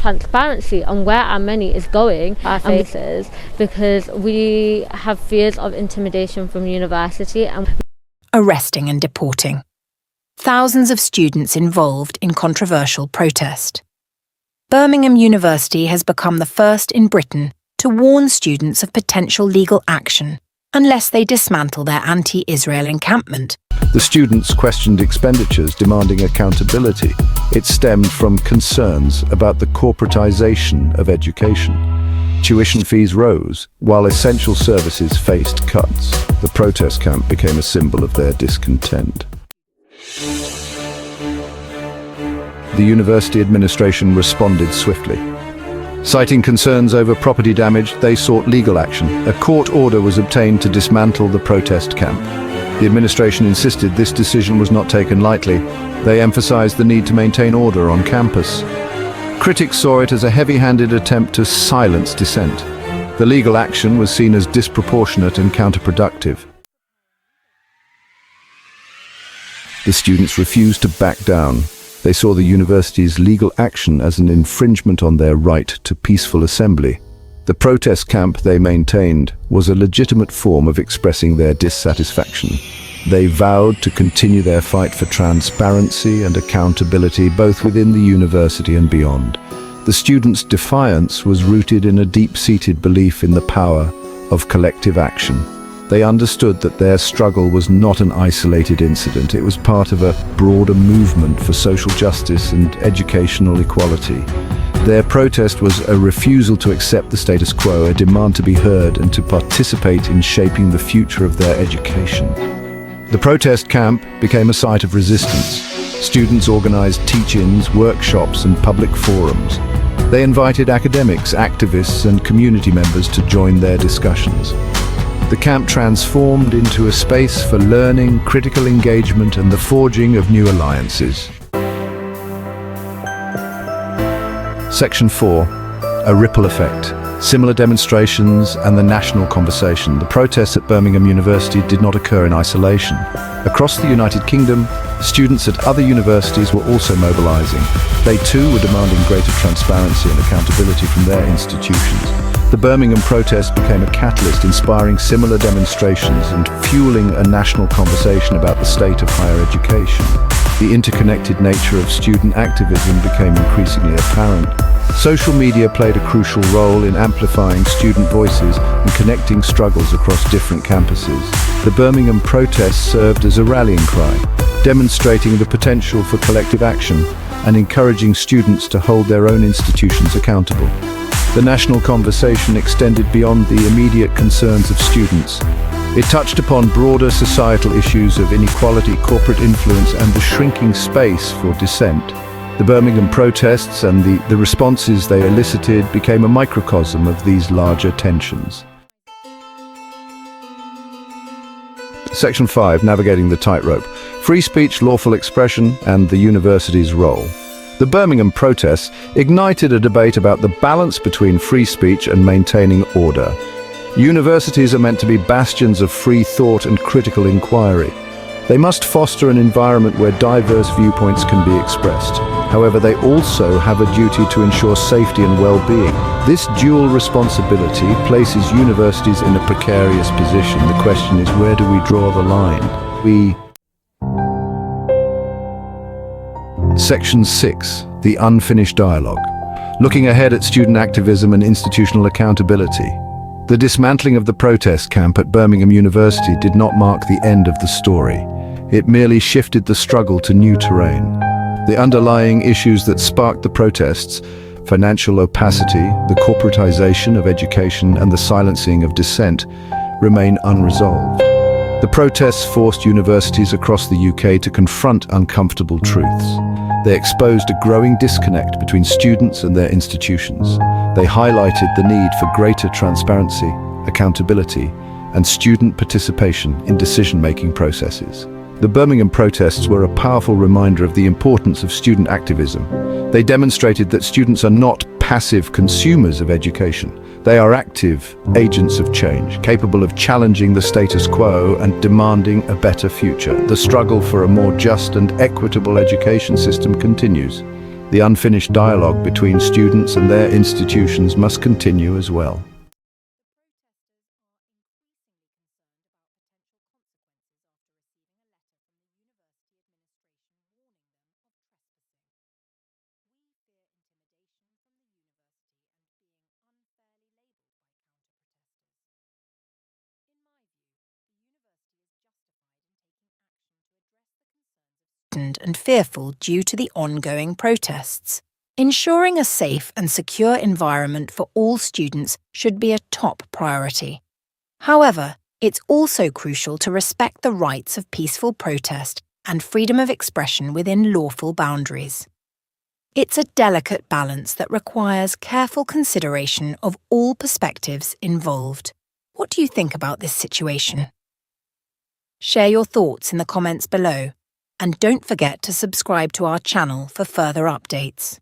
transparency on where our money is going our faces, because we have fears of intimidation from university. Arresting and deporting. Thousands of students involved in controversial protest. Birmingham University has become the first in Britain to warn students of potential legal action unless they dismantle their anti-Israel encampment. The students questioned expenditures, demanding accountability. It stemmed from concerns about the corporatization of education. Tuition fees rose, while essential services faced cuts. The protest camp became a symbol of their discontent. The university administration responded swiftly. Citing concerns over property damage, they sought legal action. A court order was obtained to dismantle the protest camp. The administration insisted this decision was not taken lightly. They emphasized the need to maintain order on campus. Critics saw it as a heavy-handed attempt to silence dissent. The legal action was seen as disproportionate and counterproductive. The students refused to back down. They saw the university's legal action as an infringement on their right to peaceful assembly. The protest camp they maintained was a legitimate form of expressing their dissatisfaction. They vowed to continue their fight for transparency and accountability both within the university and beyond. The students' defiance was rooted in a deep-seated belief in the power of collective action. They understood that their struggle was not an isolated incident. It was part of a broader movement for social justice and educational equality. Their protest was a refusal to accept the status quo, a demand to be heard and to participate in shaping the future of their education. The protest camp became a site of resistance. Students organized teach-ins, workshops, and public forums. They invited academics, activists, and community members to join their discussions. The camp transformed into a space for learning, critical engagement, and the forging of new alliances. Section 4. A ripple effect. Similar demonstrations and the national conversation. The protests at Birmingham University did not occur in isolation. Across the United Kingdom, students at other universities were also mobilizing. They too were demanding greater transparency and accountability from their institutions. The Birmingham protest became a catalyst, inspiring similar demonstrations and fueling a national conversation about the state of higher education. The interconnected nature of student activism became increasingly apparent. Social media played a crucial role in amplifying student voices and connecting struggles across different campuses. The Birmingham protests served as a rallying cry, demonstrating the potential for collective action and encouraging students to hold their own institutions accountable. The national conversation extended beyond the immediate concerns of students. It touched upon broader societal issues of inequality, corporate influence, and the shrinking space for dissent. The Birmingham protests and the responses they elicited became a microcosm of these larger tensions. Section 5. Navigating the tightrope. Free speech, lawful expression, and the university's role. The Birmingham protests ignited a debate about the balance between free speech and maintaining order. Universities are meant to be bastions of free thought and critical inquiry. They must foster an environment where diverse viewpoints can be expressed. However, they also have a duty to ensure safety and well-being. This dual responsibility places universities in a precarious position. The question is, where do we draw the line? Section 6. The unfinished dialogue. Looking ahead at student activism and institutional accountability. The dismantling of the protest camp at Birmingham University did not mark the end of the story. It merely shifted the struggle to new terrain. The underlying issues that sparked the protests, financial opacity, the corporatization of education, and the silencing of dissent, remain unresolved. The protests forced universities across the UK to confront uncomfortable truths. They exposed a growing disconnect between students and their institutions. They highlighted the need for greater transparency, accountability, and student participation in decision-making processes. The Birmingham protests were a powerful reminder of the importance of student activism. They demonstrated that students are not passive consumers of education. They are active agents of change, capable of challenging the status quo and demanding a better future. The struggle for a more just and equitable education system continues. The unfinished dialogue between students and their institutions must continue as well. And fearful due to the ongoing protests. Ensuring a safe and secure environment for all students should be a top priority. However, it's also crucial to respect the rights of peaceful protest and freedom of expression within lawful boundaries. It's a delicate balance that requires careful consideration of all perspectives involved. What do you think about this situation? Share your thoughts in the comments below. And don't forget to subscribe to our channel for further updates.